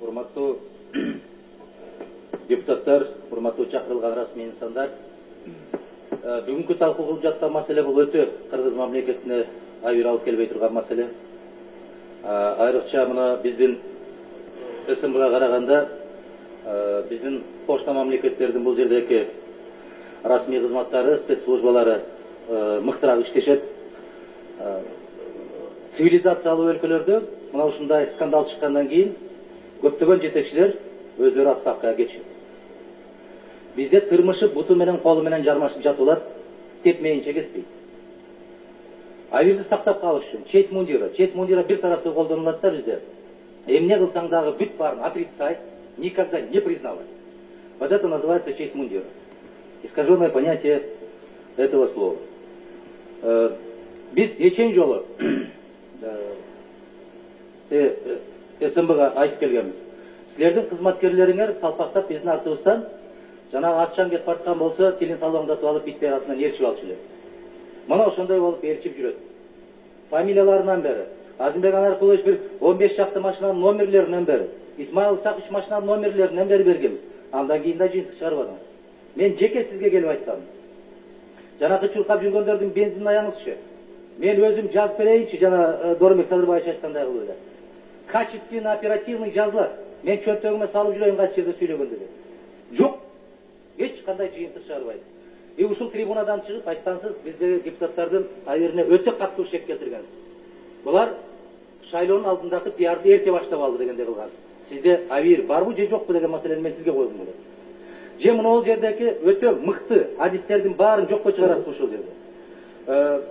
Урматтуу депутаттар, урматтуу чакырылган расмий инсандар, бүгүнкү талкуу кылып жаткан маселе бул өтө Кыргыз мамлекетине айыр алып келбей турган маселе. Айрыкча мына биздин СМБга караганда биздин кошмо мамлекеттердин бул жердеги расмий кызматтары, спецслужбалары мыктыраак иштешет. Цивилизациялуу өлкөлөрдө мына ушундай скандал чыккандан кийин көптөгөн жетекчилер өздөрү отставкага кетишет. Бизде тырмышып, буту менен колу менен жармашып жатуулар тепмейинче кетпейт. Айырды сактап калыш үчүн честь мундира бир тараптуу колдонулат да бизде. Эмне кылсаң дагы бүт баарын отрицать, никогда не признавать. Вот это называется честь мундира. Искаженное понятие этого слова. Биз нечен жолу СМБга айтып келгенбиз. Силердин кызматкерлериңер салпактап биздин артыбыздан жанагы акчаң кетип барткан болсо, тилин салоңдатып алып биттер артынан ээрчип алчу элек. Мына ошондой болуп ээрчип жүрөт. Фамилияларынан бери Азимбек Анаркулович бир 15 шакты машинанын номерлеринен бери, Исмаил Исакович машинанын номерлеринен бери бергенбиз. Андан кийин да жыйынтык чыгарбадым. Мен жеке сизге келип айткам. Жанагы чуркап жүргөндөрдүн бензинин аяңызчы. Мен өзüm жазып берейинчи, жана Доромбек Садырбаевич айткандай кылып эле. Качественно оперативный жазылат. Мен чөнтөгүмө салып жүрөйүн кайсы жерде сүйлөгөндө деп. Жок. Эч кандай жыйынтык чыгарбайт. Ушул трибунадан чыгып айткансыз, биздеги депутаттардын айырына өтө катуу шек келтирген. Булар шайлоонун алдындагы пиарды эрте баштап алды дегенде кылган. Сизде авир барбы же жокпу деген маселени мен сизге койгум келет. Же мына жердеги өтө мыкты адистердин баарын жокко чыгарасыз ушул жерде.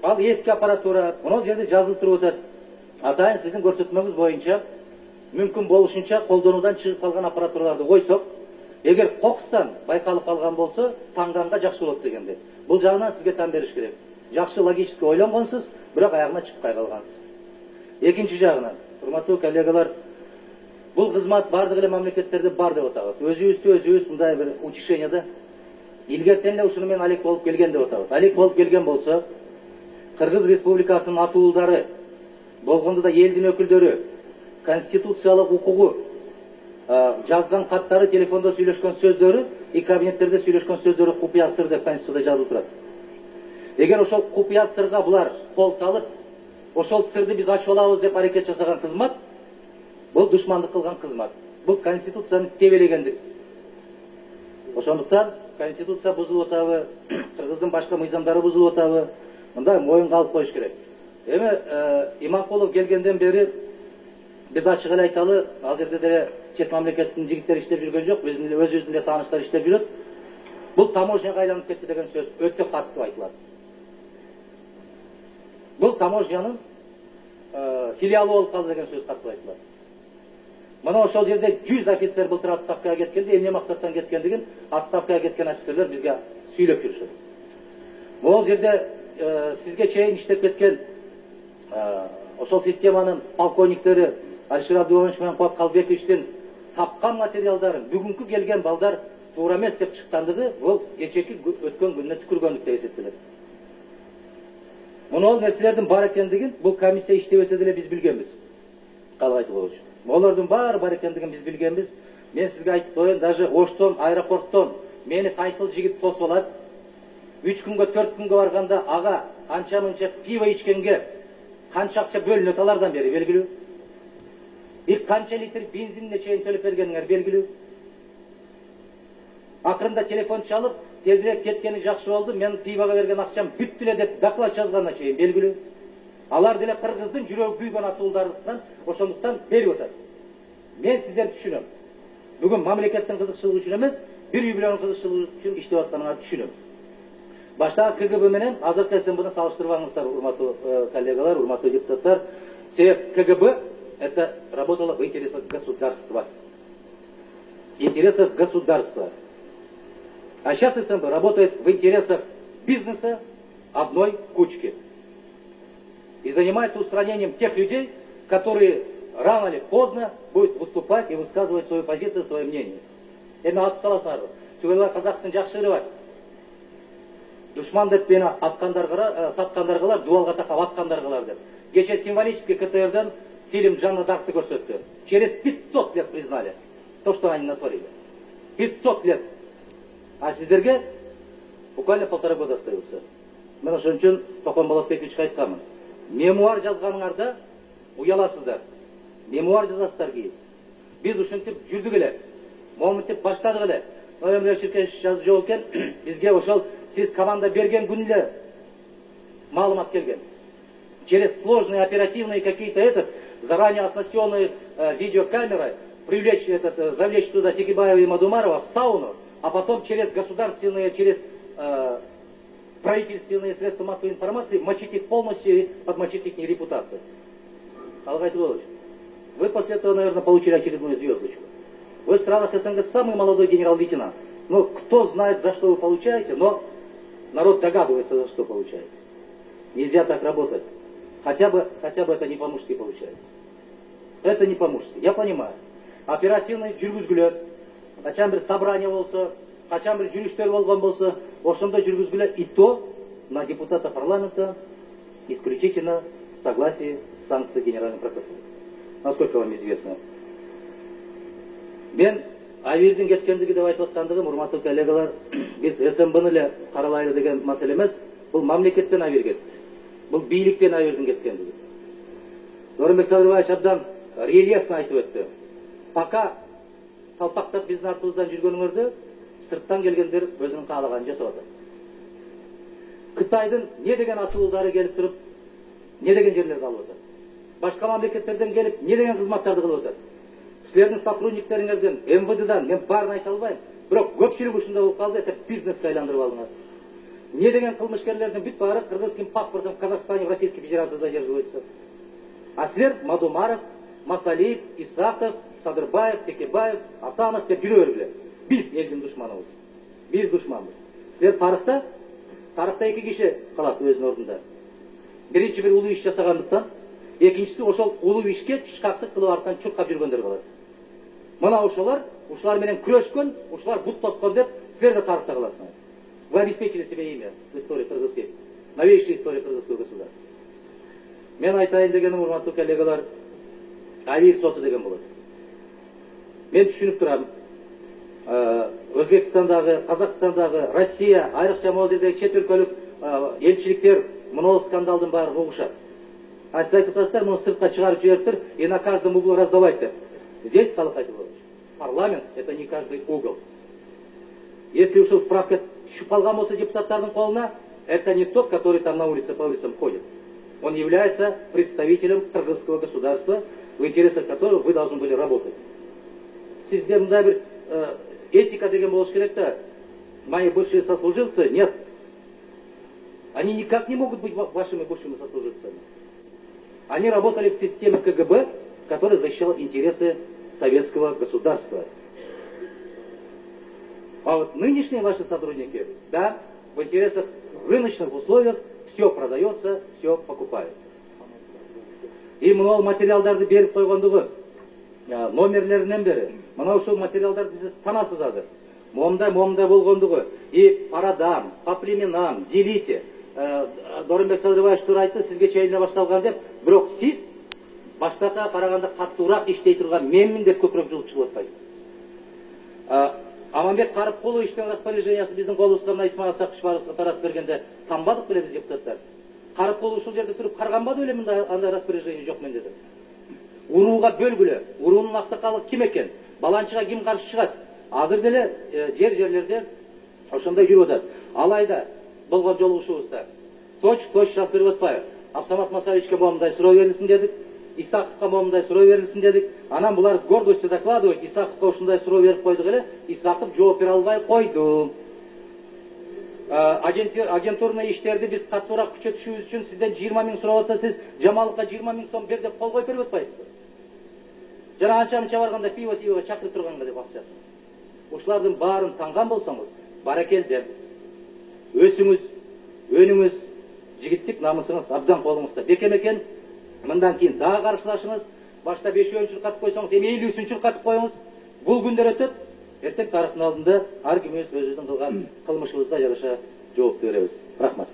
Ал эски аппаратура, мына жерде жазылып туруп атат. Атайын сиздин көрсөтмөңүз боюнча мүмкүн болушунча колдонуудан чыгып калган аппаратураларды койсок, эгер кокустан байкалып калган болсо, таңганга жакшы болот дегенде. Бул жагынан сизге тан бериш керек. Жакшы логически ойлонгонсуз, бирок аягына чыкпай калгансыз. Экинчи жагынан, урматтуу коллегалар, бул кызмат бардык эле мамлекеттерде бар деп атабыз. Өзүбүз мындай бир утешенияда илгертен эле ушуну менен алек болуп келген деп атабыз. Алек болуп келген болсо, Кыргыз Республикасынын атуулдары, болгондо да элдин өкүлдөрү, конституциялык укугу, жазган каттары, телефондо сүйлөшкөн сөздөрү, кабинеттерде сүйлөшкөн сөздөрү купуя сыр деп конституцияда жазылып турат. Эгер ошол купуя сырга булар кол салып, ошол сырды биз ачып алабыз деп аракет жасаган кызмат, бул душмандык кылган кызмат. Бул конституцияны тебелегендик. Ошондуктан конституция бузулуп атабы, Кыргыздын башка мыйзамдары бузулуп атабы, мындай моюнга алып коюш керек. Эми Иманкулов келгенден бери биз ачык эле айталы, ал жерде деле чет мамлекеттин жигиттери иштеп жүргөн жок, биздин өзүбүздүн да тааныштар иштеп жүрөт. Бул таможняга айланып кетти деген сөз өтө катуу айтылат. Бул таможнянын филиалы болуп калды деген сөз катуу айтылат. Мына ошол жерде 100 офицер былтыр отставкага кеткенде, эмне максаттан кеткендигин отставкага кеткен офицерлер бизге сүйлөп жүрүшөт. Бул жерде сизге чейин иштеп кеткен ошол системанын полковниктери Алишер Абдулович менен Куат Калбековичтин тапкан материалдарын бүгүнкү келген балдар туура эмес деп чыккандыгы бул кечеки өткөн күнүнө түкүргөндүк деп эсептелет. Мына нерселердин бар экендигин бул комиссия иштебесе деле биз билгенбиз. Калп айтып коюш. Олордун баары бар экендигин биз билгенбиз. Мен сизге айтып коеюн, даже Оштон, аэропорттон мени кайсыл жигит тосуп алат. 3 күнгө, 4 күнгө барганда ага канча-мынча пиво ичкенге канча акча бөлүнөт алардан бери белгилүү. Бир канча литр бензинине чейин төлөп бергениңер белгилүү. Акырында телефон чалып, тезирээк кеткени жакшы болду, мен пивого берген акчам бүттү эле деп доклад жазгандан чейин белгилүү. Алар деле Кыргыздын жүрөгү күйгөн атуулдардан ошондуктан берип атат. Мен сиздерди түшүнөм. Бүгүн мамлекеттин кызыкчылыгы үчүн эмес, бир үй бүлөнүн кызыкчылыгы үчүн иштеп атканыңарды түшүнөм. Баштагы КГБ менен азыркы СМБны салыштырбаңыздар, урматтуу коллегалар, урматтуу депутаттар. Себеп КГБ это работало в интересах государства. Интересах государства. А сейчас СМБ работает в интересах бизнеса одной кучки. И занимается устранением тех людей, которые рано или поздно будут выступать и высказывать свою позицию, свое мнение. Эми алып саласыңар. Түгел казактын жакшыры бар. Душман деп мени аткандаргылар, саткандаргылар, дуалга такап аткандаргылар деп. Кече символический КТРден Фильм Жанна Даркты көрсөттү. Через 500 лет признали то, что они натворили. 500 лет. А сіздерге буквально 1,5 года остается. Мен ошон үчүн Тоқон Болотбековичке айтканмын. Мемуар жазганыңарда уяласыздар. Мемуар жазасыздар кейин. Биз ушинтип жүрдүк эле. Моминтип баштадык эле. Ноемир Ширкевич жазып жол экен. Бизге ошол сиз команда берген күнү эле маалымат келген. Через сложные оперативные какие-то заранее оснащенные видеокамерой привлечь завлечь туда Текебаева и Мадумарова в сауну, а потом через государственные, через правительственные средства массовой информации мочить их полностью и подмочить их репутацию. Алгай Тулович, вы после этого, наверное, получили очередную звездочку. Вы в странах СНГ самый молодой генерал-лейтенант. Ну, кто знает, за что вы получаете, но народ догадывается, за что получаете. Нельзя так работать. Хотя бы это не по-мужски получается. Это не по-мужски. Я понимаю. Оперативный жүргүзгүлөр, качан бир собрание болсо, качан бир жүрүштөр болгон болсо, ошондо жүргүзгүлөр и то на депутата парламента исключительно в согласии с санкцией Генеральной прокуратуры. Насколько вам известно. Мен Айвирдин кеткендиги деп айтып аткандыгым, урматтуу коллегалар, биз СМБны эле каралайлы деген маселе эмес, бул мамлекеттен Айвир кетти. Бул бийликтен Айвирдин кеткендиги. Дооронбек Садырбаевич абдан рельефно айтып өттү. Пока салпактап биздин артыбыздан жүргөнүңөрдө сырттан келгендер өзүнүн каалаганын жасап атат. Кытайдын не деген атылуудары келип туруп, не деген жерлерди алып атат. Башка мамлекеттерден келип, не деген кызматтарды кылып атат. Силердин сотрудниктериңерден, МВДдан мен баарын айта албайм, бирок көпчүлүк ушундай болуп калды, это бизнеске айландырып алдыңар. Не деген кылмышкерлердин бүт баары кыргызским паспортом в Казахстане, в Российской Федерации задерживаются. А силер Мадумаров, Масалиев, Исаков, Садырбаев, Текебаев, Асанов деп жүрө бергиле. Биз элдин душманыбыз. Биз душманбыз. Силер тарыхта 2 киши калат өзүнүн ордунда. Биринчи бир улуу иш жасагандыктан, экинчиси ошол улуу ишке тышкактык кылып арттан чуркап жүргөндөр калат. Мына ушулар менен күрөшкөн, ушулар бут тоскон деп силер да тарыхта каласыңар. Вы обеспечили себе имя в истории кыргызской, новейшей истории кыргызского государства. Мен айтайын дегеним, урматтуу коллегалар, Айвир соту деген болот. Мен түшүнүп турам. Өзбекстандагы, Казакстандагы, Россия, айрыкча могул жердеги чет өлкөлүк элчиликтер мынау скандалдын баарын угушат. А сиз айтып атасыздар, муну сыртка чыгарып жибериптир, и на каждом углу раздавать деп. Здесь, Калыкай Тулович, парламент — это не каждый угол. Если ушул справка түшүп калган болсо депутаттардын колуна, это не тот, который там на улице по улицам ходит. Он является представителем кыргызского государства, в интересах которого вы должны были работать. Сизде мындай бир этика деген болуш керек да. Мои бывшие сослуживцы, нет. Они никак не могут быть вашими бывшими сослуживцами. Они работали в системе КГБ, которая защищала интересы советского государства. А вот нынешние ваши сотрудники, да, в интересах рыночных условиях все продается, все покупается. И мынау материалдарды берип койгондугу, номерлеринен бери, мына ушул материалдарды сиз танасыз азыр. Момдай болгондугу, и по родам, по племенам, делите. Дооронбек Садырбаевич туура айтты, сизге чейине башталган деп, бирок сиз баштакка караганда каттуураак иштей турган менмин деп көпүрөөк жылып чыгып атпайсыз. Аманбек Карыпкуловичтин распоряжениясы биздин колубузга мына Исмаил Сакышбаевга таратып бергенде танбадык беле биз депутаттар. Карыпкулов ушул жерде туруп карганбады беле мындай андай распоряжение жок мен деди. Урууга бөлгүлө, уруунун аксакалы ким экен, баланчыга ким каршы чыгат. Азыр деле жерлерде ошондой жүрүп атат. Алайда болгон жолугушуубузда точно жазып берип атпайбы. Абсамат Масаевичке момундай суроо берилсин дедик, Исаковка момундай суроо берилсин дедик. Анан булар с гордостью докладывают, Исаковка ушундай суроо берип койдук эле, Исаков жооп бере албай койду. Агентурный иштерди биз каттуураак күчөтүшүбүз үчүн сизден 20 000 сурап атса, сиз Жамаловго 20 000 сом бер деп кол коюп берип атпайсызбы? Жана анча барганда пиво чакырып турганга деп акчасын. Ушулардын баарын танган болсоңуз, баракелде. Өсүңүз, өнүңүз, жигиттик намысыңыз абдан колуңузда. Бекем экен, мындан кийин дагы каршылашыңыз. Башта 5-өңчү чуркатып койсоңуз, эми 50-үчүнчү чуркатып коюңуз. Бул күндөр өтөт. Эртең тарыхтын алдында ар кимибиз өзүбүздүн кылган кылмышыбызга жараша жооп беребиз. Рахмат.